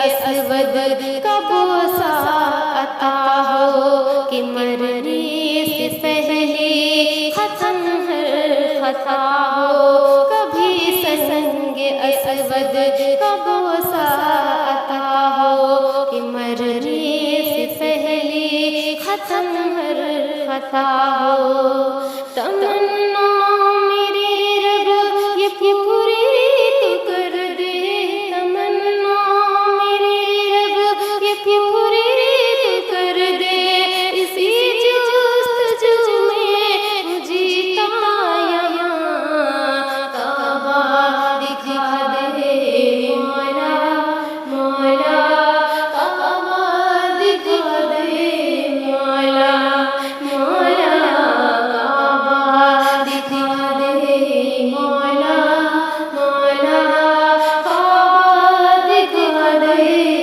اسود کب سا عطا ہو کہ مرنے سے پہلے ختم ہر خطا ہو، کبھی سنگ اسود کب سا عطا ہو کہ مرنے سے پہلے ختم ہر خطا ہو۔ تمنا میرے رب یہ پوری تو کر دے، تمنا میرے رب یہ پوری تو کر دے، اسی جستجو میں جیتا یہاں کعبہ دکھا دے مولا، مولا کعبہ دکھا دے مولا، مولا کعبہ دکھا دے مولا، مولا کعبہ دکھا دے۔